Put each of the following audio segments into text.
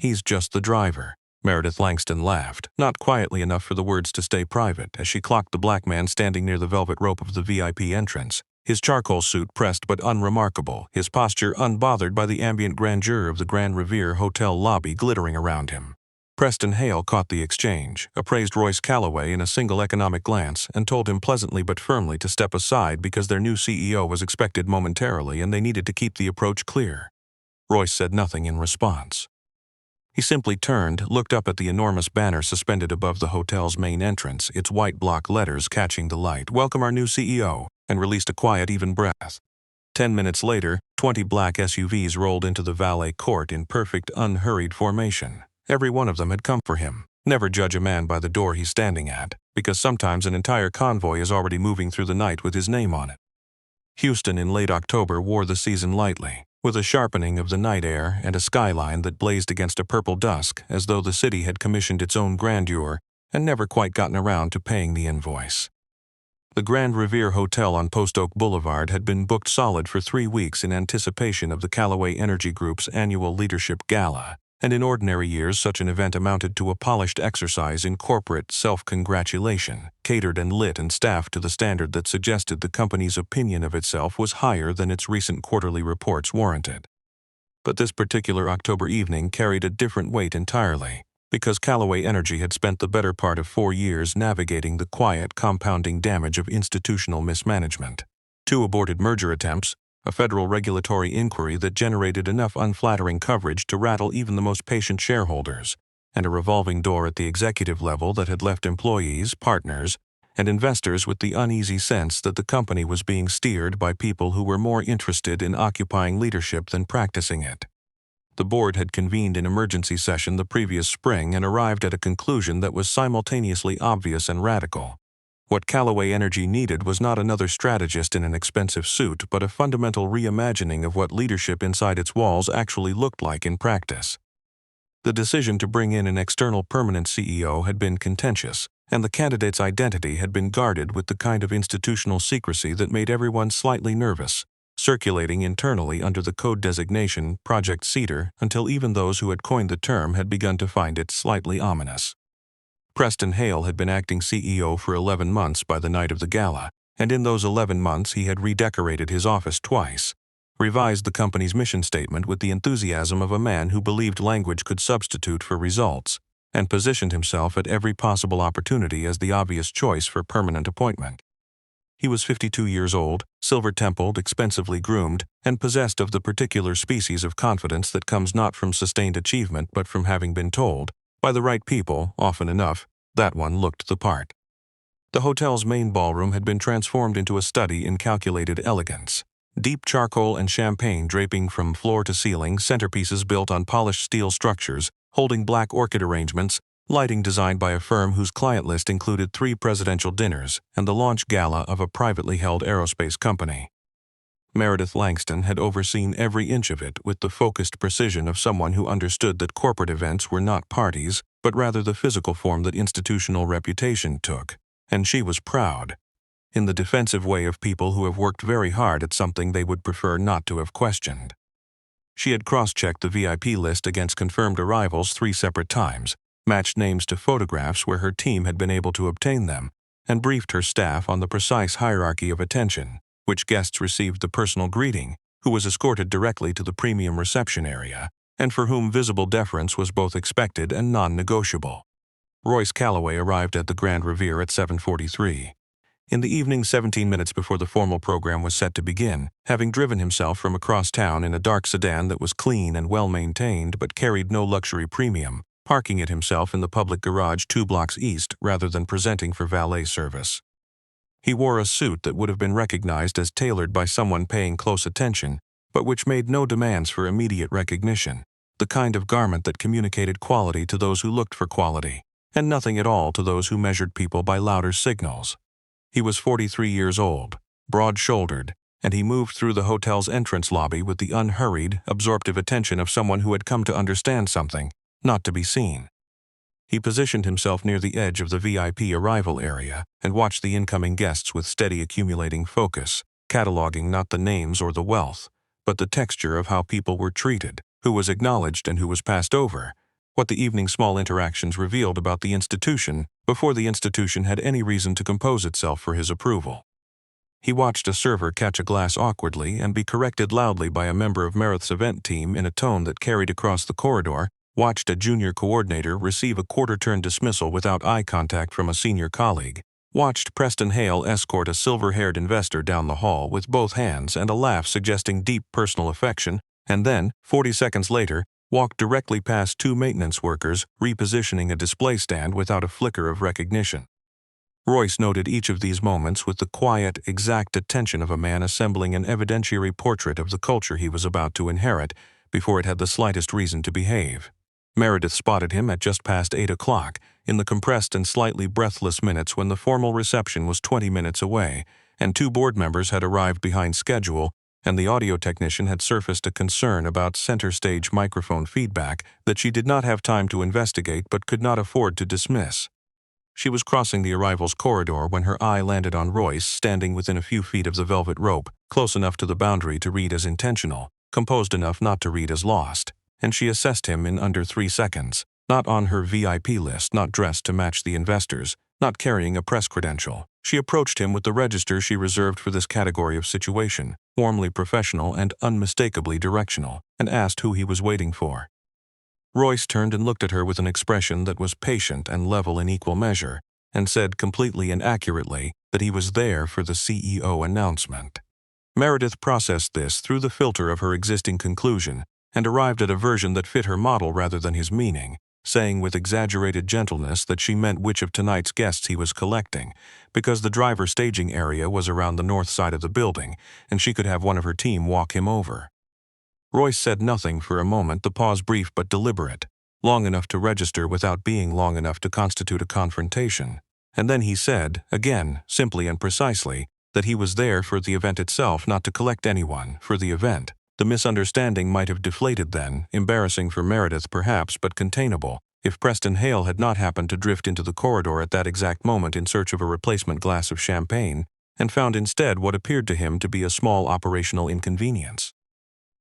He's just the driver. Meredith Langston laughed, not quietly enough for the words to stay private, as she clocked the black man standing near the velvet rope of the VIP entrance, his charcoal suit pressed but unremarkable, his posture unbothered by the ambient grandeur of the Grand Revere Hotel lobby glittering around him. Preston Hale caught the exchange, appraised Royce Calloway in a single economic glance, and told him pleasantly but firmly to step aside because their new CEO was expected momentarily and they needed to keep the approach clear. Royce said nothing in response. He simply turned, looked up at the enormous banner suspended above the hotel's main entrance, its white block letters catching the light, "Welcome our new CEO," and released a quiet, even breath. 10 minutes later, 20 black SUVs rolled into the valet court in perfect, unhurried formation. Every one of them had come for him. Never judge a man by the door he's standing at, because sometimes an entire convoy is already moving through the night with his name on it. Houston in late October wore the season lightly, with a sharpening of the night air and a skyline that blazed against a purple dusk, as though the city had commissioned its own grandeur and never quite gotten around to paying the invoice. The Grand Revere Hotel on Post Oak Boulevard had been booked solid for 3 weeks in anticipation of the Callaway Energy Group's annual leadership gala, and in ordinary years such an event amounted to a polished exercise in corporate self-congratulation, catered and lit and staffed to the standard that suggested the company's opinion of itself was higher than its recent quarterly reports warranted. But this particular October evening carried a different weight entirely, because Callaway Energy had spent the better part of 4 years navigating the quiet, compounding damage of institutional mismanagement. 2 aborted merger attempts, a federal regulatory inquiry that generated enough unflattering coverage to rattle even the most patient shareholders, and a revolving door at the executive level that had left employees, partners, and investors with the uneasy sense that the company was being steered by people who were more interested in occupying leadership than practicing it. The board had convened in emergency session the previous spring and arrived at a conclusion that was simultaneously obvious and radical. What Callaway Energy needed was not another strategist in an expensive suit, but a fundamental reimagining of what leadership inside its walls actually looked like in practice. The decision to bring in an external permanent CEO had been contentious, and the candidate's identity had been guarded with the kind of institutional secrecy that made everyone slightly nervous, circulating internally under the code designation Project Cedar until even those who had coined the term had begun to find it slightly ominous. Preston Hale had been acting CEO for 11 months by the night of the gala, and in those 11 months he had redecorated his office twice, revised the company's mission statement with the enthusiasm of a man who believed language could substitute for results, and positioned himself at every possible opportunity as the obvious choice for permanent appointment. He was 52 years old, silver-templed, expensively groomed, and possessed of the particular species of confidence that comes not from sustained achievement but from having been told, by the right people, often enough, that one looked the part. The hotel's main ballroom had been transformed into a study in calculated elegance. Deep charcoal and champagne draping from floor to ceiling, centerpieces built on polished steel structures, holding black orchid arrangements, lighting designed by a firm whose client list included 3 presidential dinners and the launch gala of a privately held aerospace company. Meredith Langston had overseen every inch of it with the focused precision of someone who understood that corporate events were not parties, but rather the physical form that institutional reputation took, and she was proud, in the defensive way of people who have worked very hard at something they would prefer not to have questioned. She had cross-checked the VIP list against confirmed arrivals 3 separate times, matched names to photographs where her team had been able to obtain them, and briefed her staff on the precise hierarchy of attention, which guests received the personal greeting, who was escorted directly to the premium reception area, and for whom visible deference was both expected and non-negotiable. Royce Calloway arrived at the Grand Revere at 7:43. In the evening, 17 minutes before the formal program was set to begin, having driven himself from across town in a dark sedan that was clean and well-maintained but carried no luxury premium, parking it himself in the public garage 2 blocks east rather than presenting for valet service. He wore a suit that would have been recognized as tailored by someone paying close attention, but which made no demands for immediate recognition, the kind of garment that communicated quality to those who looked for quality, and nothing at all to those who measured people by louder signals. He was 43 years old, broad-shouldered, and he moved through the hotel's entrance lobby with the unhurried, absorptive attention of someone who had come to understand something, not to be seen. He positioned himself near the edge of the VIP arrival area and watched the incoming guests with steady accumulating focus, cataloging not the names or the wealth, but the texture of how people were treated, who was acknowledged and who was passed over, what the evening's small interactions revealed about the institution before the institution had any reason to compose itself for his approval. He watched a server catch a glass awkwardly and be corrected loudly by a member of Meredith's event team in a tone that carried across the corridor, watched a junior coordinator receive a quarter-turn dismissal without eye contact from a senior colleague, watched Preston Hale escort a silver-haired investor down the hall with both hands and a laugh suggesting deep personal affection, and then, 40 seconds later, walked directly past two maintenance workers repositioning a display stand without a flicker of recognition. Royce noted each of these moments with the quiet, exact attention of a man assembling an evidentiary portrait of the culture he was about to inherit before it had the slightest reason to behave. Meredith spotted him at just past 8 o'clock, in the compressed and slightly breathless minutes when the formal reception was 20 minutes away, and two board members had arrived behind schedule, and the audio technician had surfaced a concern about center-stage microphone feedback that she did not have time to investigate but could not afford to dismiss. She was crossing the arrivals corridor when her eye landed on Royce standing within a few feet of the velvet rope, close enough to the boundary to read as intentional, composed enough not to read as lost, and she assessed him in under 3 seconds, not on her VIP list, not dressed to match the investors, not carrying a press credential. She approached him with the register she reserved for this category of situation, warmly professional and unmistakably directional, and asked who he was waiting for. Royce turned and looked at her with an expression that was patient and level in equal measure, and said completely and accurately that he was there for the CEO announcement. Meredith processed this through the filter of her existing conclusion and arrived at a version that fit her model rather than his meaning, saying with exaggerated gentleness that she meant which of tonight's guests he was collecting, because the driver staging area was around the north side of the building, and she could have one of her team walk him over. Royce said nothing for a moment, the pause brief but deliberate, long enough to register without being long enough to constitute a confrontation. And then he said, again, simply and precisely, that he was there for the event itself, not to collect anyone, for the event. The misunderstanding might have deflated then, embarrassing for Meredith perhaps, but containable, if Preston Hale had not happened to drift into the corridor at that exact moment in search of a replacement glass of champagne, and found instead what appeared to him to be a small operational inconvenience.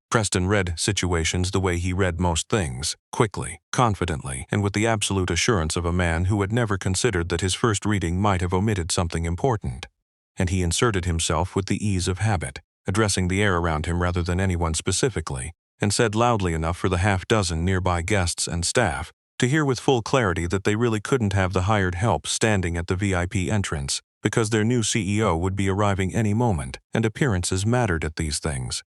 Preston read situations the way he read most things, quickly, confidently, and with the absolute assurance of a man who had never considered that his first reading might have omitted something important. And he inserted himself with the ease of habit, addressing the air around him rather than anyone specifically, and said loudly enough for the half-dozen nearby guests and staff to hear with full clarity that they really couldn't have the hired help standing at the VIP entrance, because their new CEO would be arriving any moment, and appearances mattered at these things.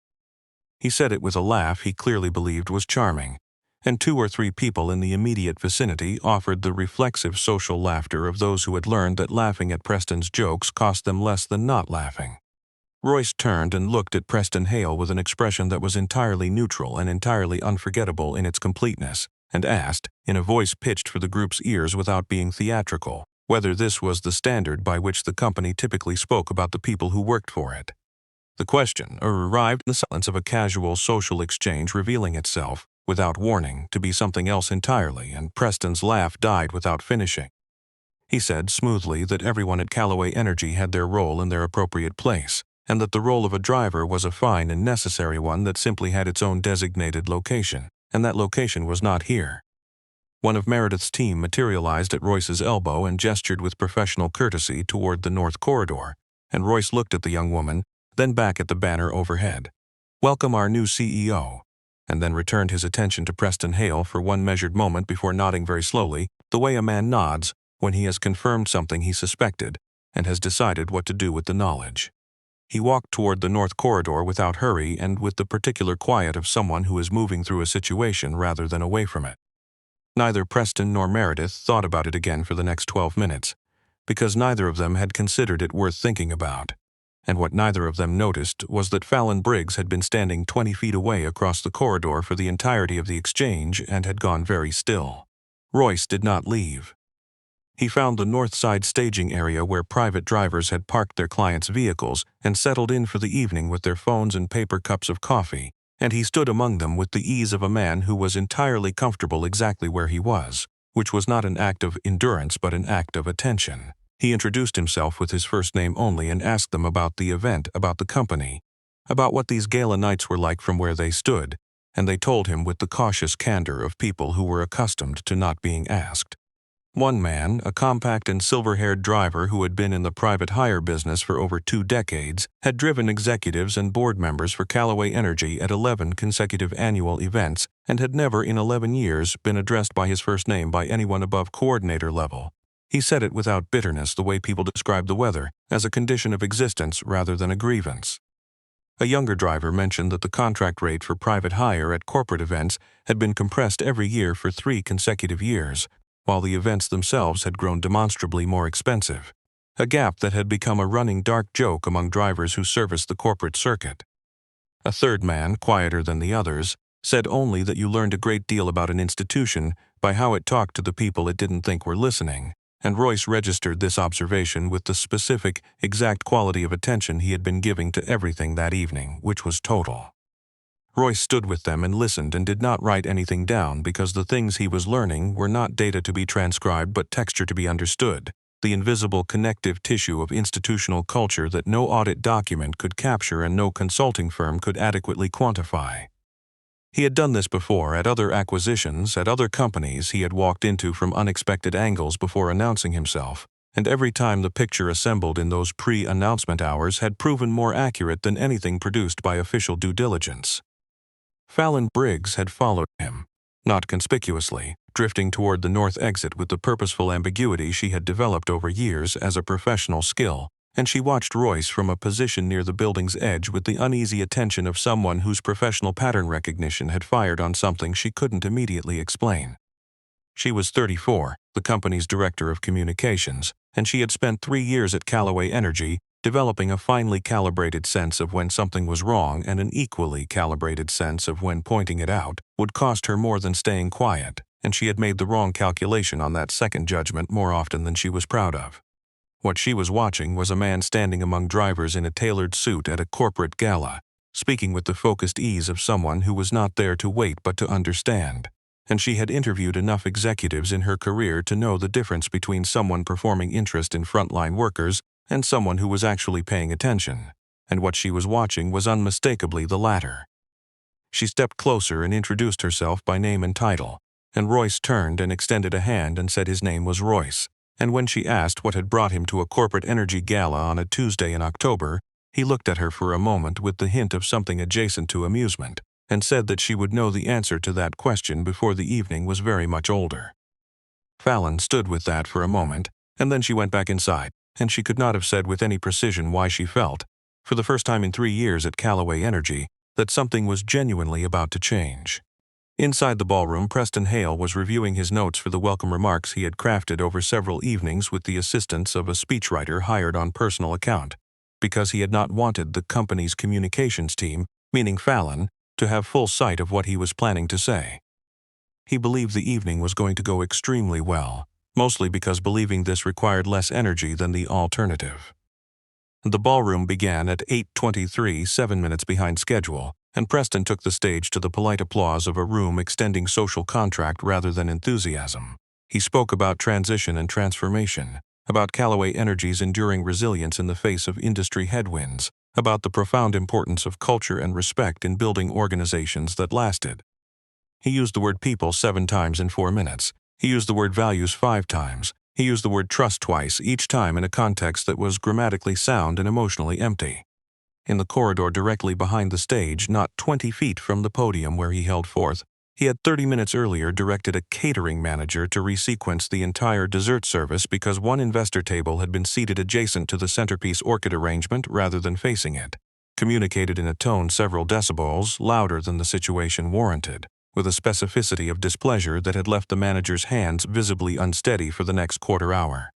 He said it with a laugh he clearly believed was charming, and 2 or 3 people in the immediate vicinity offered the reflexive social laughter of those who had learned that laughing at Preston's jokes cost them less than not laughing. Royce turned and looked at Preston Hale with an expression that was entirely neutral and entirely unforgettable in its completeness, and asked, in a voice pitched for the group's ears without being theatrical, whether this was the standard by which the company typically spoke about the people who worked for it. The question arrived in the silence of a casual social exchange revealing itself, without warning, to be something else entirely, and Preston's laugh died without finishing. He said smoothly that everyone at Callaway Energy had their role in their appropriate place, and that the role of a driver was a fine and necessary one that simply had its own designated location, and that location was not here. One of Meredith's team materialized at Royce's elbow and gestured with professional courtesy toward the north corridor, and Royce looked at the young woman, then back at the banner overhead. "Welcome our new CEO," and then returned his attention to Preston Hale for one measured moment before nodding very slowly, the way a man nods when he has confirmed something he suspected and has decided what to do with the knowledge. He walked toward the north corridor without hurry and with the particular quiet of someone who is moving through a situation rather than away from it. Neither Preston nor Meredith thought about it again for the next 12 minutes, because neither of them had considered it worth thinking about. And what neither of them noticed was that Fallon Briggs had been standing 20 feet away across the corridor for the entirety of the exchange and had gone very still. Royce did not leave. He found the north side staging area where private drivers had parked their clients' vehicles and settled in for the evening with their phones and paper cups of coffee, and he stood among them with the ease of a man who was entirely comfortable exactly where he was, which was not an act of endurance but an act of attention. He introduced himself with his first name only and asked them about the event, about the company, about what these gala nights were like from where they stood, and they told him with the cautious candor of people who were accustomed to not being asked. One man, a compact and silver-haired driver who had been in the private hire business for over 2 decades, had driven executives and board members for Callaway Energy at 11 consecutive annual events and had never in 11 years been addressed by his first name by anyone above coordinator level. He said it without bitterness, the way people describe the weather, as a condition of existence rather than a grievance. A younger driver mentioned that the contract rate for private hire at corporate events had been compressed every year for 3 consecutive years, while the events themselves had grown demonstrably more expensive, a gap that had become a running dark joke among drivers who serviced the corporate circuit. A third man, quieter than the others, said only that you learned a great deal about an institution by how it talked to the people it didn't think were listening, and Royce registered this observation with the specific, exact quality of attention he had been giving to everything that evening, which was total. Royce stood with them and listened and did not write anything down because the things he was learning were not data to be transcribed but texture to be understood, the invisible connective tissue of institutional culture that no audit document could capture and no consulting firm could adequately quantify. He had done this before at other acquisitions, at other companies he had walked into from unexpected angles before announcing himself, and every time the picture assembled in those pre-announcement hours had proven more accurate than anything produced by official due diligence. Fallon Briggs had followed him, not conspicuously, drifting toward the north exit with the purposeful ambiguity she had developed over years as a professional skill, and she watched Royce from a position near the building's edge with the uneasy attention of someone whose professional pattern recognition had fired on something she couldn't immediately explain. She was 34, the company's director of communications, and she had spent 3 years at Callaway Energy, developing a finely calibrated sense of when something was wrong and an equally calibrated sense of when pointing it out would cost her more than staying quiet, and she had made the wrong calculation on that second judgment more often than she was proud of. What she was watching was a man standing among drivers in a tailored suit at a corporate gala, speaking with the focused ease of someone who was not there to wait but to understand. And she had interviewed enough executives in her career to know the difference between someone performing interest in frontline workers and someone who was actually paying attention, and what she was watching was unmistakably the latter. She stepped closer and introduced herself by name and title, and Royce turned and extended a hand and said his name was Royce, and when she asked what had brought him to a corporate energy gala on a Tuesday in October, he looked at her for a moment with the hint of something adjacent to amusement, and said that she would know the answer to that question before the evening was very much older. Fallon stood with that for a moment, and then she went back inside, and she could not have said with any precision why she felt, for the first time in 3 years at Callaway Energy, that something was genuinely about to change. Inside the ballroom, Preston Hale was reviewing his notes for the welcome remarks he had crafted over several evenings with the assistance of a speechwriter hired on personal account, because he had not wanted the company's communications team, meaning Fallon, to have full sight of what he was planning to say. He believed the evening was going to go extremely well, mostly because believing this required less energy than the alternative. The ballroom began at 8:23, 7 minutes behind schedule, and Preston took the stage to the polite applause of a room extending social contract rather than enthusiasm. He spoke about transition and transformation, about Callaway Energy's enduring resilience in the face of industry headwinds, about the profound importance of culture and respect in building organizations that lasted. He used the word people 7 times in 4 minutes. He used the word values 5 times. He used the word trust twice, each time in a context that was grammatically sound and emotionally empty. In the corridor directly behind the stage, not 20 feet from the podium where he held forth, he had 30 minutes earlier directed a catering manager to resequence the entire dessert service because one investor table had been seated adjacent to the centerpiece orchid arrangement rather than facing it, communicated in a tone several decibels louder than the situation warranted, with a specificity of displeasure that had left the manager's hands visibly unsteady for the next quarter hour.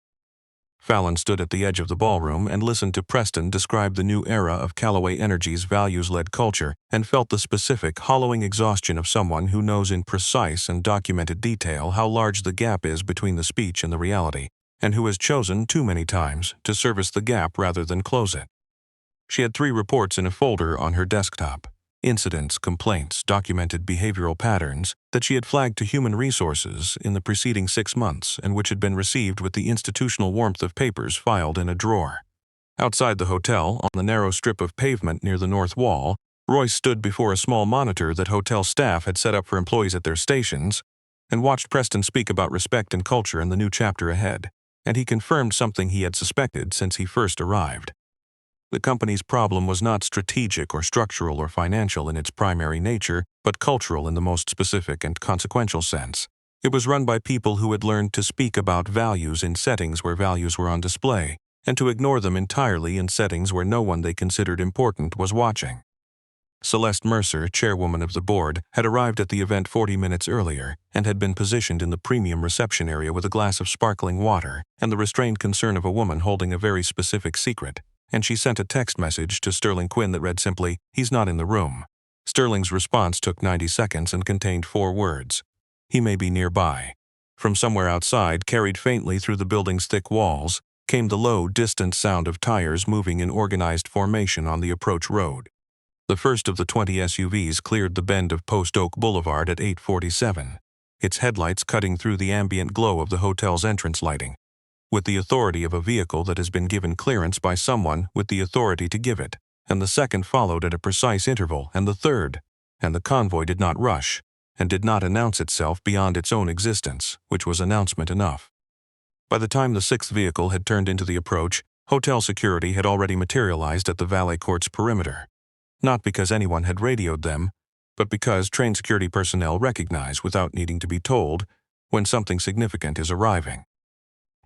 Fallon stood at the edge of the ballroom and listened to Preston describe the new era of Callaway Energy's values-led culture and felt the specific, hollowing exhaustion of someone who knows in precise and documented detail how large the gap is between the speech and the reality, and who has chosen, too many times, to service the gap rather than close it. She had 3 reports in a folder on her desktop. Incidents, complaints, documented behavioral patterns that she had flagged to human resources in the preceding 6 months and which had been received with the institutional warmth of papers filed in a drawer. Outside the hotel, on the narrow strip of pavement near the north wall, Royce stood before a small monitor that hotel staff had set up for employees at their stations and watched Preston speak about respect and culture in the new chapter ahead, and he confirmed something he had suspected since he first arrived. The company's problem was not strategic or structural or financial in its primary nature, but cultural in the most specific and consequential sense. It was run by people who had learned to speak about values in settings where values were on display, and to ignore them entirely in settings where no one they considered important was watching. Celeste Mercer, chairwoman of the board, had arrived at the event 40 minutes earlier and had been positioned in the premium reception area with a glass of sparkling water and the restrained concern of a woman holding a very specific secret, and she sent a text message to Sterling Quinn that read simply, "He's not in the room." Sterling's response took 90 seconds and contained 4 words. "He may be nearby." From somewhere outside, carried faintly through the building's thick walls, came the low, distant sound of tires moving in organized formation on the approach road. The first of the 20 SUVs cleared the bend of Post Oak Boulevard at 8:47, its headlights cutting through the ambient glow of the hotel's entrance lighting, with the authority of a vehicle that has been given clearance by someone with the authority to give it, and the second followed at a precise interval, and the third, and the convoy did not rush, and did not announce itself beyond its own existence, which was announcement enough. By the time the 6th vehicle had turned into the approach, hotel security had already materialized at the valet court's perimeter. Not because anyone had radioed them, but because trained security personnel recognize, without needing to be told, when something significant is arriving.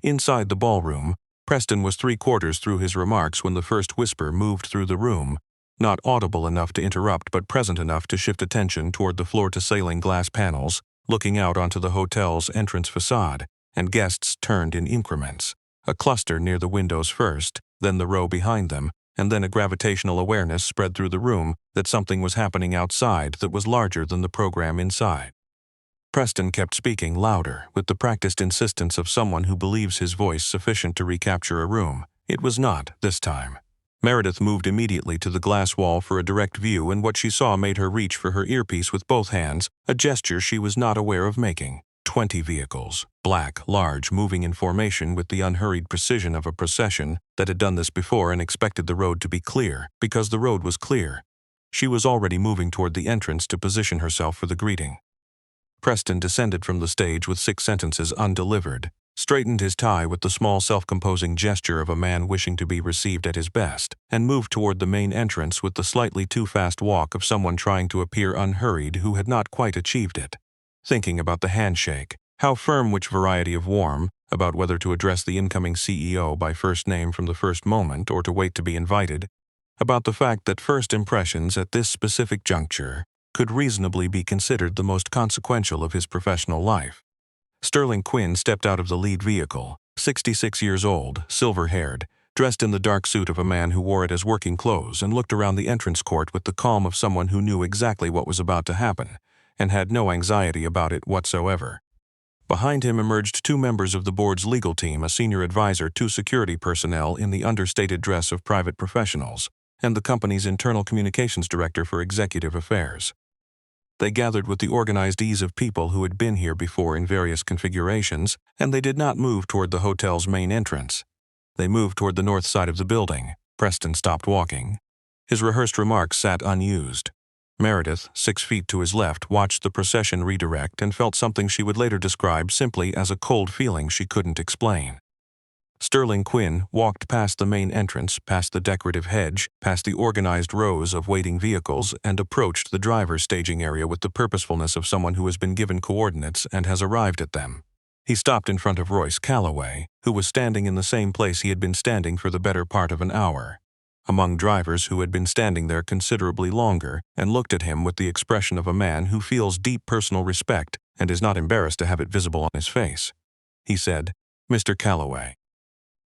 Inside the ballroom, Preston was 3/4 through his remarks when the first whisper moved through the room, not audible enough to interrupt but present enough to shift attention toward the floor-to-ceiling glass panels, looking out onto the hotel's entrance facade, and guests turned in increments, a cluster near the windows first, then the row behind them, and then a gravitational awareness spread through the room that something was happening outside that was larger than the program inside. Preston kept speaking louder, with the practiced insistence of someone who believes his voice sufficient to recapture a room. It was not, this time. Meredith moved immediately to the glass wall for a direct view, and what she saw made her reach for her earpiece with both hands, a gesture she was not aware of making. 20 vehicles, black, large, moving in formation with the unhurried precision of a procession that had done this before and expected the road to be clear, because the road was clear. She was already moving toward the entrance to position herself for the greeting. Preston descended from the stage with 6 sentences undelivered, straightened his tie with the small self-composing gesture of a man wishing to be received at his best, and moved toward the main entrance with the slightly too fast walk of someone trying to appear unhurried who had not quite achieved it. Thinking about the handshake, how firm which variety of warm, about whether to address the incoming CEO by first name from the first moment or to wait to be invited, about the fact that first impressions at this specific juncture could reasonably be considered the most consequential of his professional life. Sterling Quinn stepped out of the lead vehicle, 66 years old, silver-haired, dressed in the dark suit of a man who wore it as working clothes, and looked around the entrance court with the calm of someone who knew exactly what was about to happen and had no anxiety about it whatsoever. Behind him emerged 2 members of the board's legal team, a senior advisor, 2 security personnel in the understated dress of private professionals, and the company's internal communications director for executive affairs. They gathered with the organized ease of people who had been here before in various configurations, and they did not move toward the hotel's main entrance. They moved toward the north side of the building. Preston stopped walking. His rehearsed remarks sat unused. Meredith, 6 feet to his left, watched the procession redirect and felt something she would later describe simply as a cold feeling she couldn't explain. Sterling Quinn walked past the main entrance, past the decorative hedge, past the organized rows of waiting vehicles, and approached the driver's staging area with the purposefulness of someone who has been given coordinates and has arrived at them. He stopped in front of Royce Calloway, who was standing in the same place he had been standing for the better part of an hour, among drivers who had been standing there considerably longer, and looked at him with the expression of a man who feels deep personal respect and is not embarrassed to have it visible on his face. He said, "Mr. Calloway,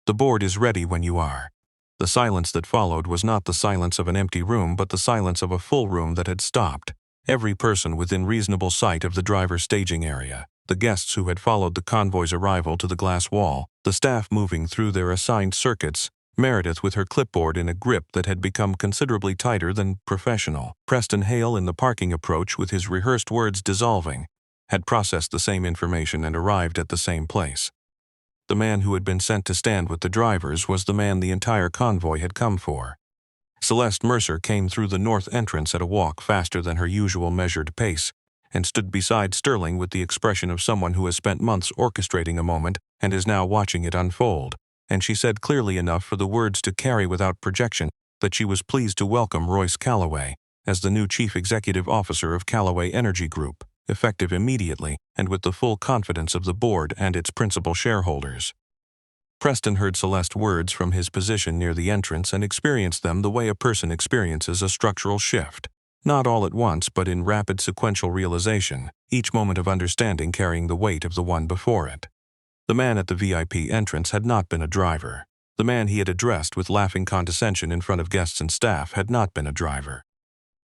the board is ready when you are." The silence that followed was not the silence of an empty room, but the silence of a full room that had stopped. Every person within reasonable sight of the driver's staging area, the guests who had followed the convoy's arrival to the glass wall, the staff moving through their assigned circuits, Meredith with her clipboard in a grip that had become considerably tighter than professional, Preston Hale in the parking approach with his rehearsed words dissolving, had processed the same information and arrived at the same place. The man who had been sent to stand with the drivers was the man the entire convoy had come for. Celeste Mercer came through the north entrance at a walk faster than her usual measured pace, and stood beside Sterling with the expression of someone who has spent months orchestrating a moment and is now watching it unfold, and she said clearly enough for the words to carry without projection that she was pleased to welcome Royce Calloway as the new Chief Executive Officer of Callaway Energy Group, effective immediately and with the full confidence of the board and its principal shareholders. Preston heard Celeste's words from his position near the entrance and experienced them the way a person experiences a structural shift. Not all at once, but in rapid sequential realization, each moment of understanding carrying the weight of the one before it. The man at the VIP entrance had not been a driver. The man he had addressed with laughing condescension in front of guests and staff had not been a driver.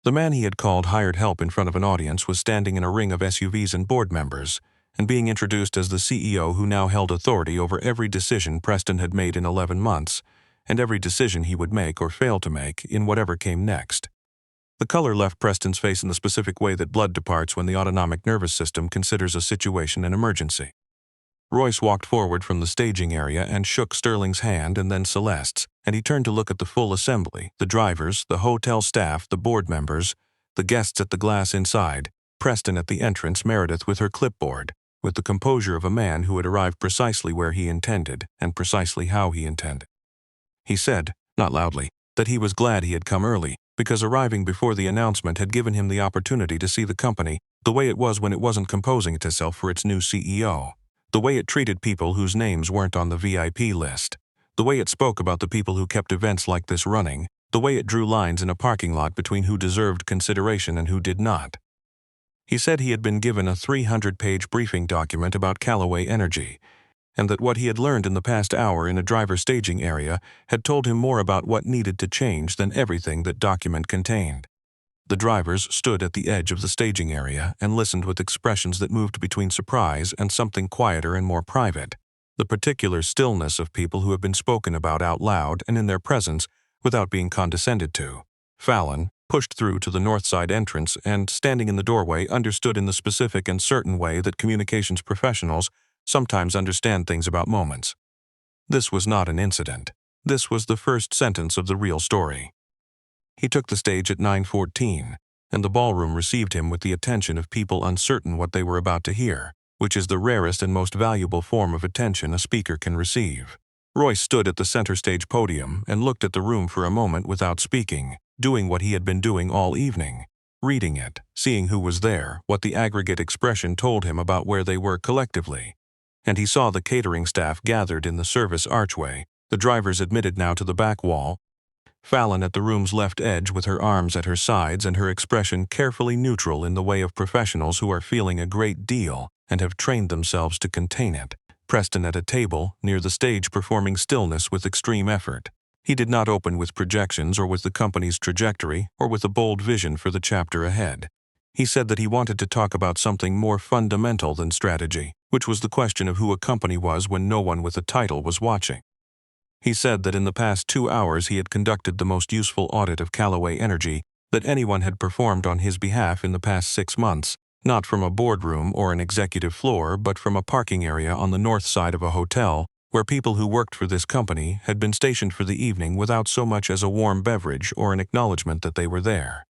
The man he had called hired help in front of an audience was standing in a ring of SUVs and board members, and being introduced as the CEO who now held authority over every decision Preston had made in 11 months, and every decision he would make or fail to make in whatever came next. The color left Preston's face in the specific way that blood departs when the autonomic nervous system considers a situation an emergency. Royce walked forward from the staging area and shook Sterling's hand and then Celeste's, and he turned to look at the full assembly, the drivers, the hotel staff, the board members, the guests at the glass inside, Preston at the entrance, Meredith with her clipboard, with the composure of a man who had arrived precisely where he intended and precisely how he intended. He said, not loudly, that he was glad he had come early, because arriving before the announcement had given him the opportunity to see the company the way it was when it wasn't composing itself for its new CEO, the way it treated people whose names weren't on the VIP list, the way it spoke about the people who kept events like this running, the way it drew lines in a parking lot between who deserved consideration and who did not. He said he had been given a 300-page briefing document about Callaway Energy, and that what he had learned in the past hour in a driver staging area had told him more about what needed to change than everything that document contained. The drivers stood at the edge of the staging area and listened with expressions that moved between surprise and something quieter and more private, the particular stillness of people who have been spoken about out loud and in their presence without being condescended to. Fallon pushed through to the north side entrance and, standing in the doorway, understood in the specific and certain way that communications professionals sometimes understand things about moments. This was not an incident. This was the first sentence of the real story. He took the stage at 9:14, and the ballroom received him with the attention of people uncertain what they were about to hear, which is the rarest and most valuable form of attention a speaker can receive. Royce stood at the center stage podium and looked at the room for a moment without speaking, doing what he had been doing all evening, reading it, seeing who was there, what the aggregate expression told him about where they were collectively. And he saw the catering staff gathered in the service archway, the drivers admitted now to the back wall, Fallon at the room's left edge with her arms at her sides and her expression carefully neutral in the way of professionals who are feeling a great deal and have trained themselves to contain it, Preston at a table near the stage performing stillness with extreme effort. He did not open with projections or with the company's trajectory or with a bold vision for the chapter ahead. He said that he wanted to talk about something more fundamental than strategy, which was the question of who a company was when no one with a title was watching. He said that in the past 2 hours he had conducted the most useful audit of Callaway Energy that anyone had performed on his behalf in the past 6 months, not from a boardroom or an executive floor, but from a parking area on the north side of a hotel, where people who worked for this company had been stationed for the evening without so much as a warm beverage or an acknowledgement that they were there.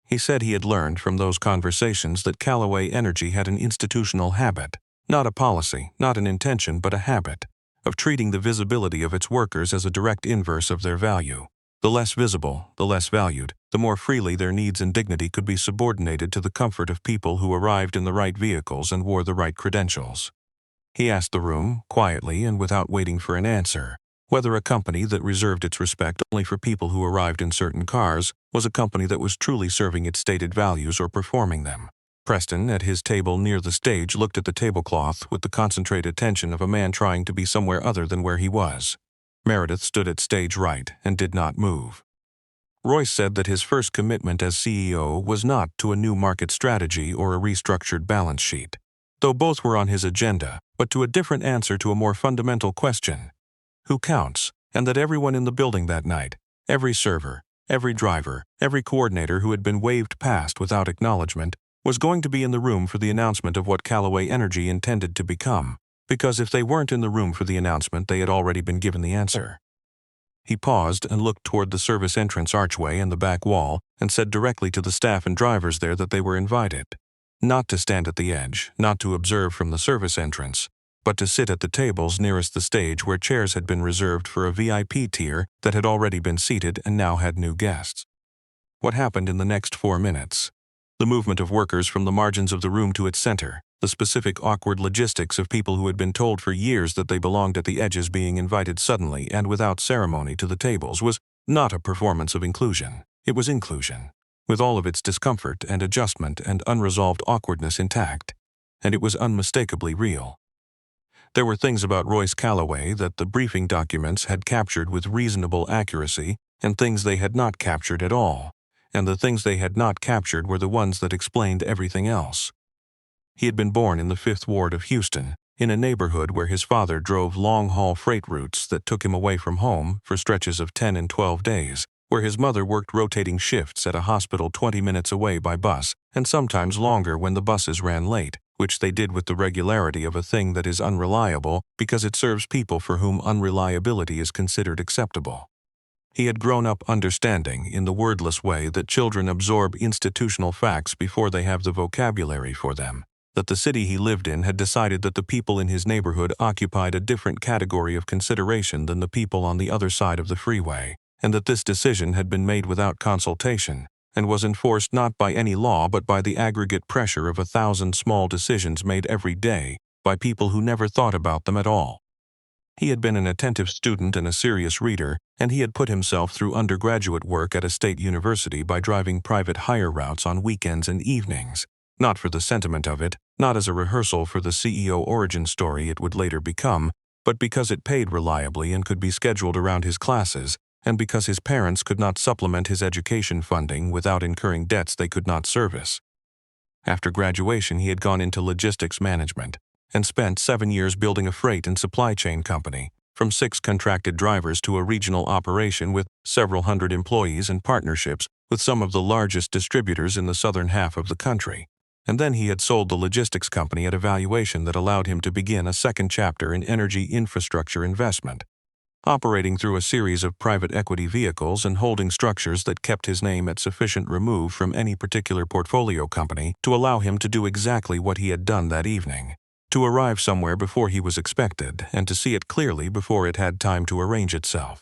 He said he had learned from those conversations that Callaway Energy had an institutional habit, not a policy, not an intention, but a habit, of treating the visibility of its workers as a direct inverse of their value. The less visible, the less valued, the more freely their needs and dignity could be subordinated to the comfort of people who arrived in the right vehicles and wore the right credentials. He asked the room, quietly and without waiting for an answer, whether a company that reserved its respect only for people who arrived in certain cars was a company that was truly serving its stated values or performing them. Preston, at his table near the stage, looked at the tablecloth with the concentrated attention of a man trying to be somewhere other than where he was. Meredith stood at stage right and did not move. Royce said that his first commitment as CEO was not to a new market strategy or a restructured balance sheet, though both were on his agenda, but to a different answer to a more fundamental question: who counts? And that everyone in the building that night, every server, every driver, every coordinator who had been waved past without acknowledgement, was going to be in the room for the announcement of what Callaway Energy intended to become, because if they weren't in the room for the announcement, they had already been given the answer. He paused and looked toward the service entrance archway and the back wall and said directly to the staff and drivers there that they were invited. Not to stand at the edge, not to observe from the service entrance, but to sit at the tables nearest the stage where chairs had been reserved for a VIP tier that had already been seated and now had new guests. What happened in the next 4 minutes? The movement of workers from the margins of the room to its center, the specific awkward logistics of people who had been told for years that they belonged at the edges being invited suddenly and without ceremony to the tables, was not a performance of inclusion. It was inclusion, with all of its discomfort and adjustment and unresolved awkwardness intact, and it was unmistakably real. There were things about Royce Calloway that the briefing documents had captured with reasonable accuracy and things they had not captured at all, and the things they had not captured were the ones that explained everything else. He had been born in the 5th Ward of Houston, in a neighborhood where his father drove long-haul freight routes that took him away from home for stretches of 10 and 12 days, where his mother worked rotating shifts at a hospital 20 minutes away by bus, and sometimes longer when the buses ran late, which they did with the regularity of a thing that is unreliable because it serves people for whom unreliability is considered acceptable. He had grown up understanding, in the wordless way that children absorb institutional facts before they have the vocabulary for them, that the city he lived in had decided that the people in his neighborhood occupied a different category of consideration than the people on the other side of the freeway, and that this decision had been made without consultation, and was enforced not by any law but by the aggregate pressure of 1,000 small decisions made every day by people who never thought about them at all. He had been an attentive student and a serious reader, and he had put himself through undergraduate work at a state university by driving private hire routes on weekends and evenings, not for the sentiment of it, not as a rehearsal for the CEO origin story it would later become, but because it paid reliably and could be scheduled around his classes, and because his parents could not supplement his education funding without incurring debts they could not service. After graduation, he had gone into logistics management and spent 7 years building a freight and supply chain company, from 6 contracted drivers to a regional operation with several hundred employees and partnerships with some of the largest distributors in the southern half of the country. And then he had sold the logistics company at a valuation that allowed him to begin a second chapter in energy infrastructure investment, operating through a series of private equity vehicles and holding structures that kept his name at sufficient remove from any particular portfolio company to allow him to do exactly what he had done that evening, to arrive somewhere before he was expected and to see it clearly before it had time to arrange itself.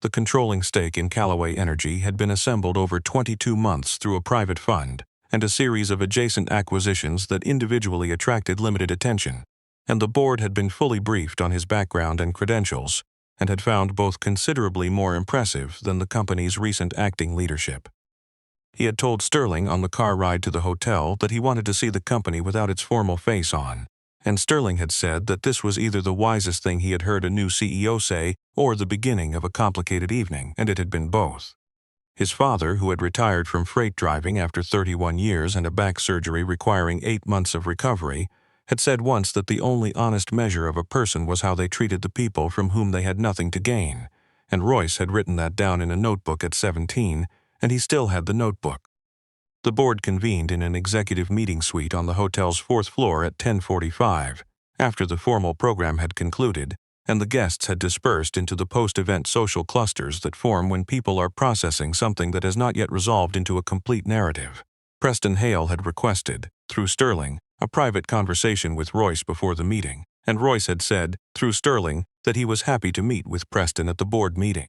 The controlling stake in Callaway Energy had been assembled over 22 months through a private fund and a series of adjacent acquisitions that individually attracted limited attention, and the board had been fully briefed on his background and credentials and had found both considerably more impressive than the company's recent acting leadership. He had told Sterling on the car ride to the hotel that he wanted to see the company without its formal face on, and Sterling had said that this was either the wisest thing he had heard a new CEO say or the beginning of a complicated evening, and it had been both. His father, who had retired from freight driving after 31 years and a back surgery requiring 8 months of recovery, had said once that the only honest measure of a person was how they treated the people from whom they had nothing to gain, and Royce had written that down in a notebook at 17, and he still had the notebook. The board convened in an executive meeting suite on the hotel's 4th floor at 10:45, after the formal program had concluded, and the guests had dispersed into the post-event social clusters that form when people are processing something that has not yet resolved into a complete narrative. Preston Hale had requested, through Sterling, a private conversation with Royce before the meeting, and Royce had said, through Sterling, that he was happy to meet with Preston at the board meeting.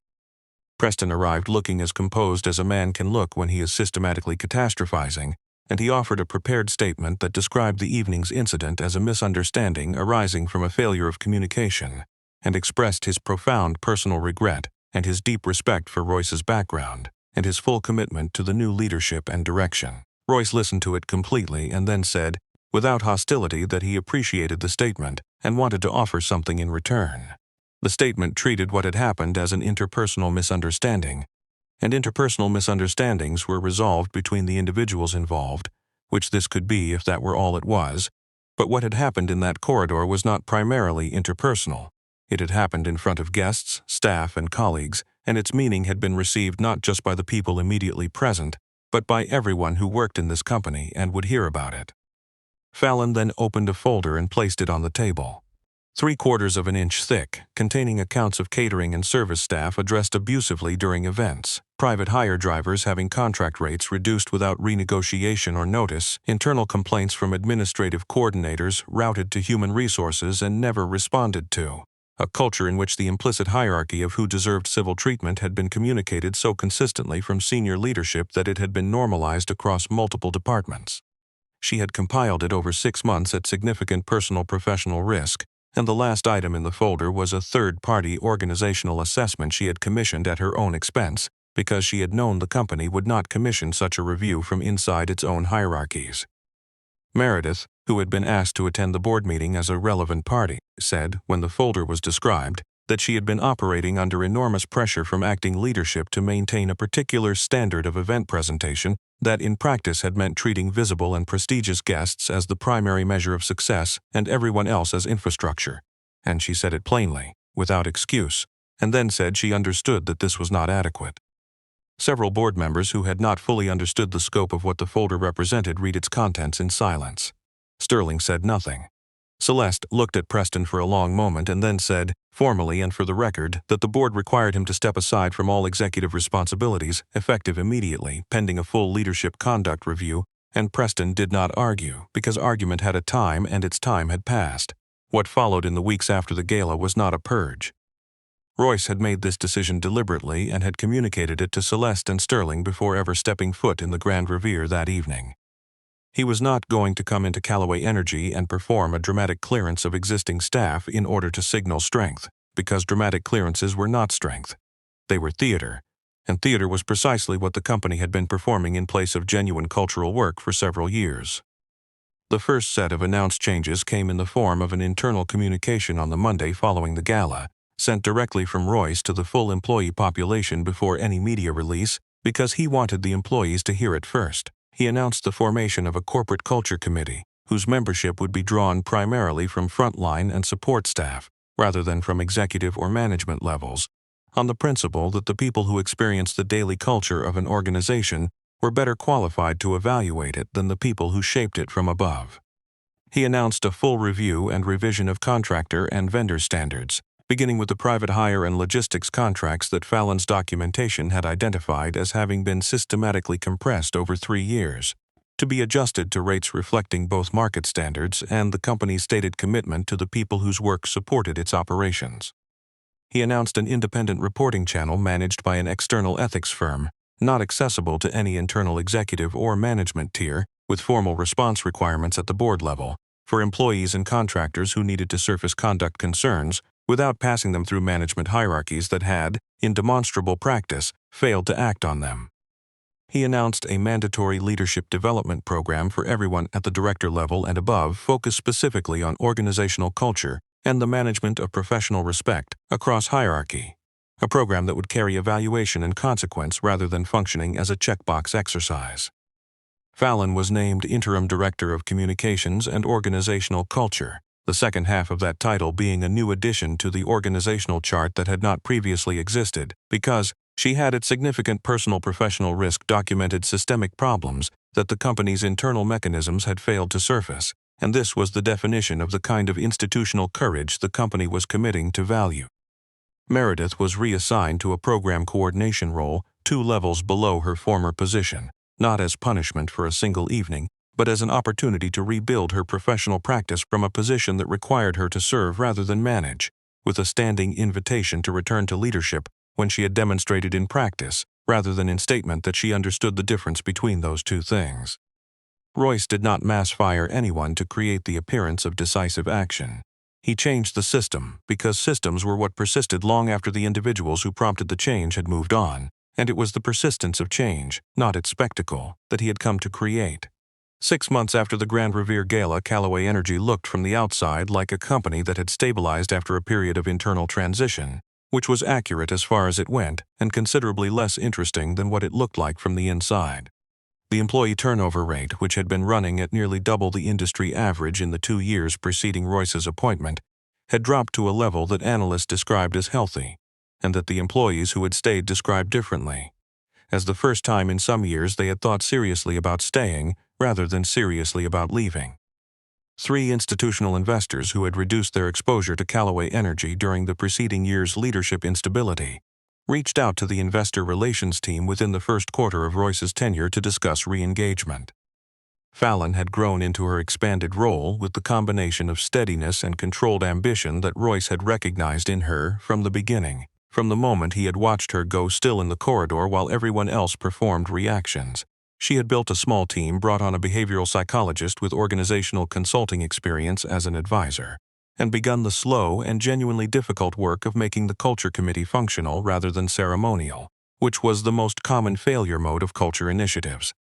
Preston arrived looking as composed as a man can look when he is systematically catastrophizing, and he offered a prepared statement that described the evening's incident as a misunderstanding arising from a failure of communication, and expressed his profound personal regret and his deep respect for Royce's background and his full commitment to the new leadership and direction. Royce listened to it completely and then said, without hostility, that he appreciated the statement and wanted to offer something in return. The statement treated what had happened as an interpersonal misunderstanding, and interpersonal misunderstandings were resolved between the individuals involved, which this could be if that were all it was, but what had happened in that corridor was not primarily interpersonal. It had happened in front of guests, staff, and colleagues, and its meaning had been received not just by the people immediately present, but by everyone who worked in this company and would hear about it. Fallon then opened a folder and placed it on the table. 3/4 of an inch thick, containing accounts of catering and service staff addressed abusively during events, private hire drivers having contract rates reduced without renegotiation or notice, internal complaints from administrative coordinators routed to human resources and never responded to. A culture in which the implicit hierarchy of who deserved civil treatment had been communicated so consistently from senior leadership that it had been normalized across multiple departments. She had compiled it over 6 months at significant personal professional risk, and the last item in the folder was a third-party organizational assessment she had commissioned at her own expense, because she had known the company would not commission such a review from inside its own hierarchies. Meredith, who had been asked to attend the board meeting as a relevant party, said, when the folder was described, that she had been operating under enormous pressure from acting leadership to maintain a particular standard of event presentation that in practice had meant treating visible and prestigious guests as the primary measure of success and everyone else as infrastructure. And she said it plainly, without excuse, and then said she understood that this was not adequate. Several board members who had not fully understood the scope of what the folder represented read its contents in silence. Sterling said nothing. Celeste looked at Preston for a long moment and then said, formally and for the record, that the board required him to step aside from all executive responsibilities, effective immediately, pending a full leadership conduct review, and Preston did not argue, because argument had a time and its time had passed. What followed in the weeks after the gala was not a purge. Royce had made this decision deliberately and had communicated it to Celeste and Sterling before ever stepping foot in the Grand Revere that evening. He was not going to come into Callaway Energy and perform a dramatic clearance of existing staff in order to signal strength, because dramatic clearances were not strength. They were theater, and theater was precisely what the company had been performing in place of genuine cultural work for several years. The first set of announced changes came in the form of an internal communication on the Monday following the gala, sent directly from Royce to the full employee population before any media release, because he wanted the employees to hear it first. He announced the formation of a corporate culture committee, whose membership would be drawn primarily from frontline and support staff, rather than from executive or management levels, on the principle that the people who experience the daily culture of an organization were better qualified to evaluate it than the people who shaped it from above. He announced a full review and revision of contractor and vendor standards, beginning with the private hire and logistics contracts that Fallon's documentation had identified as having been systematically compressed over 3 years, to be adjusted to rates reflecting both market standards and the company's stated commitment to the people whose work supported its operations. He announced an independent reporting channel managed by an external ethics firm, not accessible to any internal executive or management tier, with formal response requirements at the board level, for employees and contractors who needed to surface conduct concerns without passing them through management hierarchies that had, in demonstrable practice, failed to act on them. He announced a mandatory leadership development program for everyone at the director level and above, focused specifically on organizational culture and the management of professional respect across hierarchy, a program that would carry evaluation and consequence rather than functioning as a checkbox exercise. Fallon was named Interim Director of Communications and Organizational Culture, the second half of that title being a new addition to the organizational chart that had not previously existed, because she had at significant personal professional risk documented systemic problems that the company's internal mechanisms had failed to surface, and this was the definition of the kind of institutional courage the company was committing to value. Meredith was reassigned to a program coordination role 2 levels below her former position, not as punishment for a single evening, but as an opportunity to rebuild her professional practice from a position that required her to serve rather than manage, with a standing invitation to return to leadership when she had demonstrated in practice, rather than in statement, that she understood the difference between those two things. Royce did not mass fire anyone to create the appearance of decisive action. He changed the system because systems were what persisted long after the individuals who prompted the change had moved on, and it was the persistence of change, not its spectacle, that he had come to create. 6 months after the Grand Revere Gala, Callaway Energy looked from the outside like a company that had stabilized after a period of internal transition, which was accurate as far as it went and considerably less interesting than what it looked like from the inside. The employee turnover rate, which had been running at nearly double the industry average in the 2 years preceding Royce's appointment, had dropped to a level that analysts described as healthy, and that the employees who had stayed described differently, as the first time in some years they had thought seriously about staying rather than seriously about leaving. 3 institutional investors who had reduced their exposure to Callaway Energy during the preceding year's leadership instability reached out to the investor relations team within the first quarter of Royce's tenure to discuss re-engagement. Fallon had grown into her expanded role with the combination of steadiness and controlled ambition that Royce had recognized in her from the beginning, from the moment he had watched her go still in the corridor while everyone else performed reactions. She had built a small team, brought on a behavioral psychologist with organizational consulting experience as an advisor, and begun the slow and genuinely difficult work of making the culture committee functional rather than ceremonial, which was the most common failure mode of culture initiatives.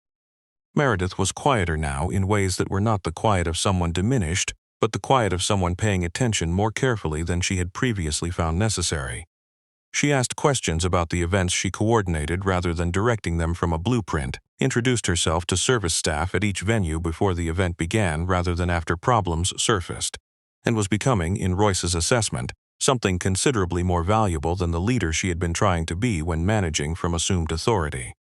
Meredith was quieter now in ways that were not the quiet of someone diminished, but the quiet of someone paying attention more carefully than she had previously found necessary. She asked questions about the events she coordinated rather than directing them from a blueprint, introduced herself to service staff at each venue before the event began rather than after problems surfaced, and was becoming, in Royce's assessment, something considerably more valuable than the leader she had been trying to be when managing from assumed authority.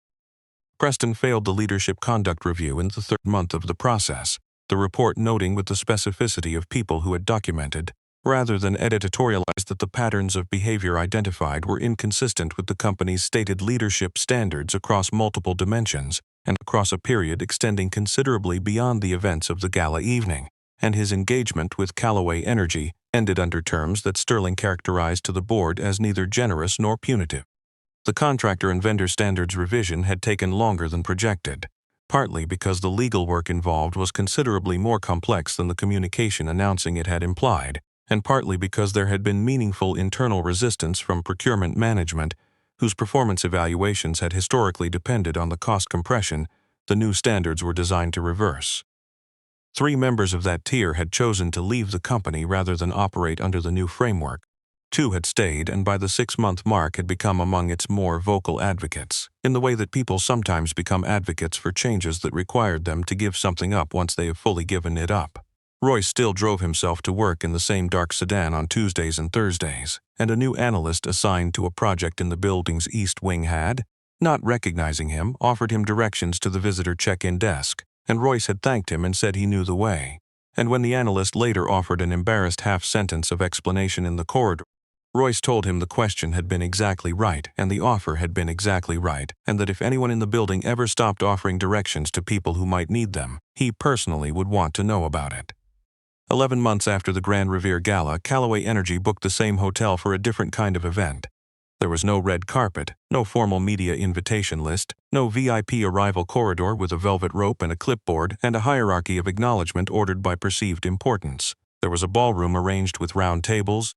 Preston failed the leadership conduct review in the 3rd month of the process, the report noting with the specificity of people who had documented, rather than editorialized, that the patterns of behavior identified were inconsistent with the company's stated leadership standards across multiple dimensions and across a period extending considerably beyond the events of the gala evening, and his engagement with Callaway Energy ended under terms that Sterling characterized to the board as neither generous nor punitive. The contractor and vendor standards revision had taken longer than projected, partly because the legal work involved was considerably more complex than the communication announcing it had implied, and partly because there had been meaningful internal resistance from procurement management, whose performance evaluations had historically depended on the cost compression the new standards were designed to reverse. 3 members of that tier had chosen to leave the company rather than operate under the new framework. 2 had stayed and by the 6-month mark had become among its more vocal advocates, in the way that people sometimes become advocates for changes that required them to give something up once they have fully given it up. Royce still drove himself to work in the same dark sedan on Tuesdays and Thursdays, and a new analyst assigned to a project in the building's east wing had, not recognizing him, offered him directions to the visitor check-in desk, and Royce had thanked him and said he knew the way. And when the analyst later offered an embarrassed half-sentence of explanation in the corridor, Royce told him the question had been exactly right and the offer had been exactly right, and that if anyone in the building ever stopped offering directions to people who might need them, he personally would want to know about it. 11 months after the Grand Revere Gala, Callaway Energy booked the same hotel for a different kind of event. There was no red carpet, no formal media invitation list, no VIP arrival corridor with a velvet rope and a clipboard and a hierarchy of acknowledgement ordered by perceived importance. There was a ballroom arranged with round tables,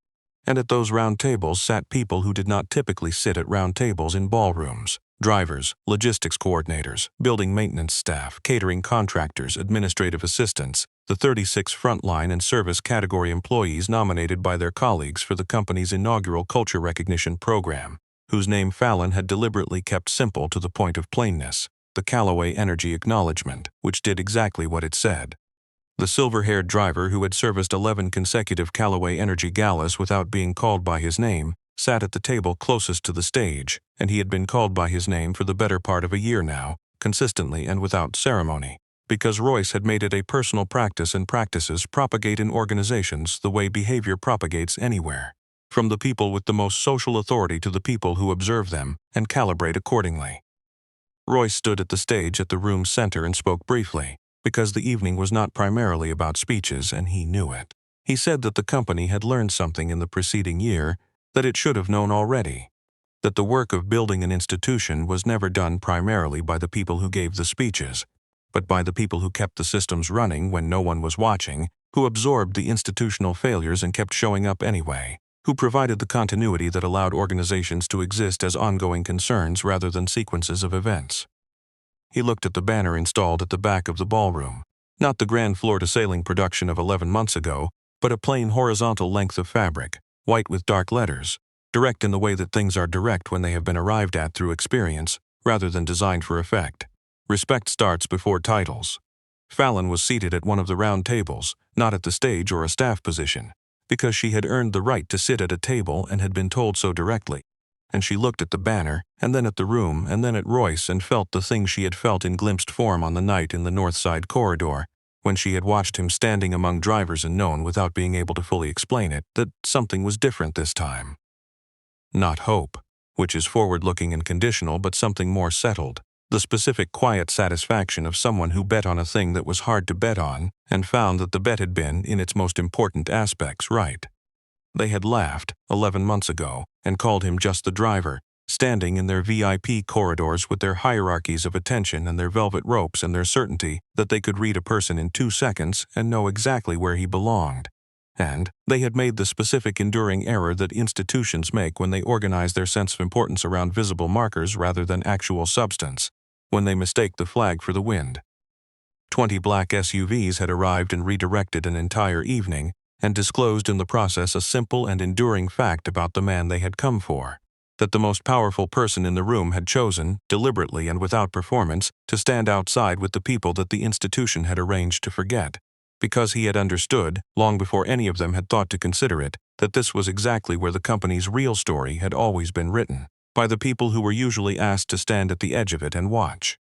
and at those round tables sat people who did not typically sit at round tables in ballrooms: drivers, logistics coordinators, building maintenance staff, catering contractors, administrative assistants, the 36 frontline and service category employees nominated by their colleagues for the company's inaugural culture recognition program, whose name Fallon had deliberately kept simple to the point of plainness, the Callaway Energy Acknowledgement, which did exactly what it said. The silver-haired driver who had serviced 11 consecutive Callaway Energy galas without being called by his name sat at the table closest to the stage, and he had been called by his name for the better part of a year now, consistently and without ceremony, because Royce had made it a personal practice, and practices propagate in organizations the way behavior propagates anywhere, from the people with the most social authority to the people who observe them and calibrate accordingly. Royce stood at the stage at the room's center and spoke briefly, because the evening was not primarily about speeches, and he knew it. He said that the company had learned something in the preceding year that it should have known already, that the work of building an institution was never done primarily by the people who gave the speeches, but by the people who kept the systems running when no one was watching, who absorbed the institutional failures and kept showing up anyway, who provided the continuity that allowed organizations to exist as ongoing concerns rather than sequences of events. He looked at the banner installed at the back of the ballroom, not the grand floor-to-ceiling production of 11 months ago, but a plain horizontal length of fabric, white with dark letters, direct in the way that things are direct when they have been arrived at through experience, rather than designed for effect. Respect starts before titles. Fallon was seated at one of the round tables, not at the stage or a staff position, because she had earned the right to sit at a table and had been told so directly. And she looked at the banner, and then at the room, and then at Royce, and felt the thing she had felt in glimpsed form on the night in the North Side corridor, when she had watched him standing among drivers and known without being able to fully explain it that something was different this time. Not hope, which is forward-looking and conditional, but something more settled. The specific quiet satisfaction of someone who bet on a thing that was hard to bet on and found that the bet had been, in its most important aspects, right. They had laughed 11 months ago and called him just the driver, standing in their VIP corridors with their hierarchies of attention and their velvet ropes and their certainty that they could read a person in 2 seconds and know exactly where he belonged. And they had made the specific enduring error that institutions make when they organize their sense of importance around visible markers rather than actual substance, when they mistake the flag for the wind. 20 black SUVs had arrived and redirected an entire evening, and disclosed in the process a simple and enduring fact about the man they had come for. That the most powerful person in the room had chosen, deliberately and without performance, to stand outside with the people that the institution had arranged to forget. Because he had understood, long before any of them had thought to consider it, that this was exactly where the company's real story had always been written, by the people who were usually asked to stand at the edge of it and watch.